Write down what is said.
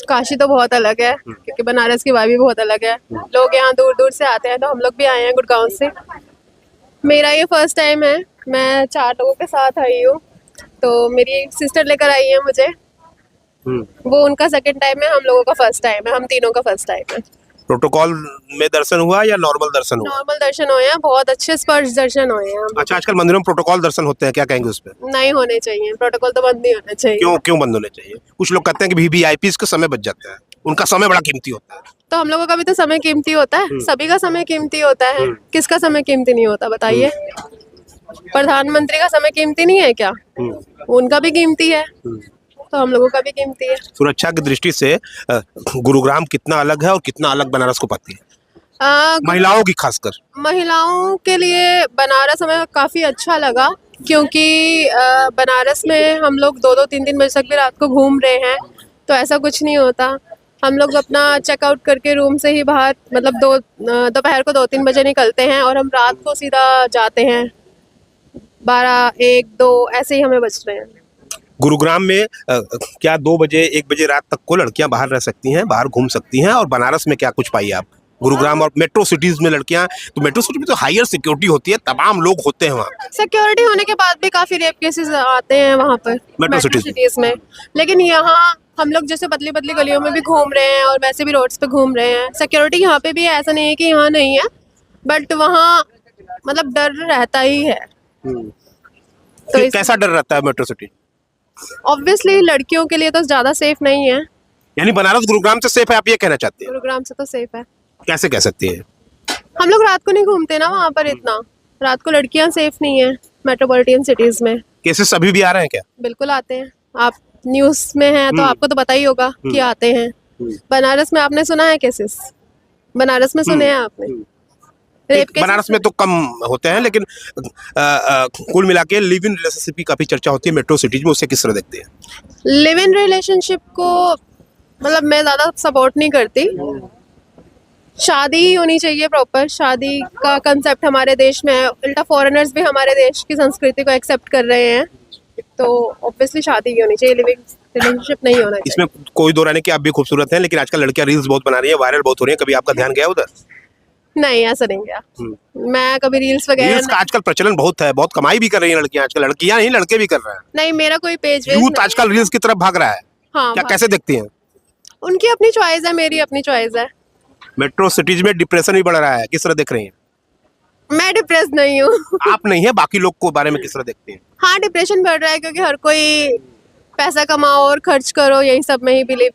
काशी तो बहुत अलग है क्योंकि बनारस की वाइब भी बहुत अलग है। लोग यहाँ दूर दूर से आते हैं, तो हम लोग भी आए हैं गुड़गांव से। मेरा ये फर्स्ट टाइम है, मैं 4 लोगों के साथ आई हूँ। तो मेरी सिस्टर लेकर आई है मुझे, वो उनका सेकंड टाइम है, हम लोगों का फर्स्ट टाइम है, हम तीनों का फर्स्ट टाइम है। प्रोटोकॉल में दर्शन हुआ या नॉर्मल दर्शन हुआ? नॉर्मल दर्शन हुए हैं, बहुत अच्छे स्पर्श दर्शन हुए हैं। अच्छा, आजकल मंदिरों में प्रोटोकॉल दर्शन होते हैं, क्या कहेंगे उस पर? नहीं होने चाहिए, प्रोटोकॉल तो बंद नहीं होना चाहिए। क्यों क्यों बंद होने चाहिए? कुछ लोग कहते हैं कि वीवीआईपीज का समय बच जाता है, उनका समय बड़ा कीमती होता है। तो हम लोगों का भी तो समय कीमती होता है, सभी का समय कीमती होता है। किसका समय कीमती नहीं होता बताइए? प्रधानमंत्री का समय कीमती नहीं है क्या? उनका भी कीमती है, तो हम लोगों का भी कीमती है। सुरक्षा की दृष्टि से गुरुग्राम कितना अलग है और कितना अलग बनारस को पाती है, महिलाओं की खासकर? महिलाओं के लिए बनारस हमें काफ़ी अच्छा लगा, क्योंकि बनारस में हम लोग 2-2 3-3 बजे तक भी रात को घूम रहे हैं, तो ऐसा कुछ नहीं होता। हम लोग अपना चेकआउट करके रूम से ही बाहर, मतलब दोपहर को 2-3 बजे निकलते हैं और हम रात को सीधा जाते हैं 12-1-2 ऐसे ही हमें बच रहे हैं। गुरुग्राम में क्या 2 बजे 1 बजे रात तक को लड़कियां बाहर रह सकती हैं, बाहर घूम सकती हैं? और बनारस में क्या कुछ पाई आप? गुरुग्राम और मेट्रो सिटीज में लड़कियां, तो मेट्रो सिटी में तो हायर सिक्योरिटी होती है, तमाम लोग होते हैं वहाँ। सिक्योरिटी होने के बाद भी काफ़ी रेप केसेस आते हैं वहाँ पर मेट्रो सिटीज में। लेकिन यहाँ हम लोग जैसे पतली पतली गलियों में भी घूम रहे हैं और वैसे भी रोड्स पे घूम रहे हैं। सिक्योरिटी यहाँ पे भी है, ऐसा नहीं है कि यहाँ नहीं है, बट वहाँ मतलब डर रहता ही है। तो कैसा डर रहता है मेट्रो सिटी? ऑब्वियसली लड़कियों के लिए तो ज़्यादा सेफ नहीं है। यानी बनारस गुरुग्राम से सेफ है, आप ये कहना चाहते हैं? गुरुग्राम से तो सेफ है। कैसे कह सकती हैं? हम लोग रात को नहीं घूमते ना वहाँ पर इतना, रात को लड़कियाँ सेफ नहीं है मेट्रोपॉलिटन सिटीज में। केसेस अभी भी आ रहे हैं क्या? बिल्कुल आते हैं, आप न्यूज़ में हैं तो आपको तो पता ही होगा कि आते हैं। बनारस में आपने सुना है केसेस? बनारस में सुने हैं आपने? Rape cases? बनारस में तो कम होते हैं, लेकिन कुल मिला के लिव इन रिलेशनशिप की काफी चर्चा होती है मेट्रो सिटीज में, उससे किस तरह देखते हैं? लिव इन रिलेशनशिप को मतलब मैं ज़्यादा सपोर्ट नहीं करती। शादी ही होनी चाहिए, प्रॉपर शादी का कंसेप्ट हमारे देश में है। उल्टा फॉरेनर्स भी हमारे देश की संस्कृति को एक्सेप्ट कर रहे हैं, तो ऑब्वियसली शादी ही होनी चाहिए, लिविंग रिलेशनशिप नहीं होना चाहिए। इसमें कोई दो राय नहीं कि आप भी खूबसूरत हैं, लेकिन आजकल लड़कियां रील्स बहुत बना रही है, वायरल बहुत हो रही है, कभी आपका ध्यान गया उधर? नहीं, ऐसा नहीं गया। मैं कभी रील्स वगैरह रील्स का आजकल प्रचलन बहुत है, बहुत कमाई भी कर रही हैं लड़कियां आजकल, लड़कियां नहीं लड़के भी कर रहे हैं। नहीं, मेरा कोई पेज यूथ आजकल रील्स की तरफ भाग रहा है। हाँ, क्या कैसे देखती हैं? उनकी अपनी चॉइस है, मेरी अपनी चॉइस है। मेट्रो सिटीज में डिप्रेशन भी बढ़ रहा है, किस तरह देख रही हैं? मैं डिप्रेस नहीं हूँ। आप नहीं है, बाकी लोग को बारे में किस तरह देखते हैं? हाँ, डिप्रेशन बढ़ रहा है क्योंकि हर कोई पैसा कमाओ और खर्च करो, यही सब में ही बिलीव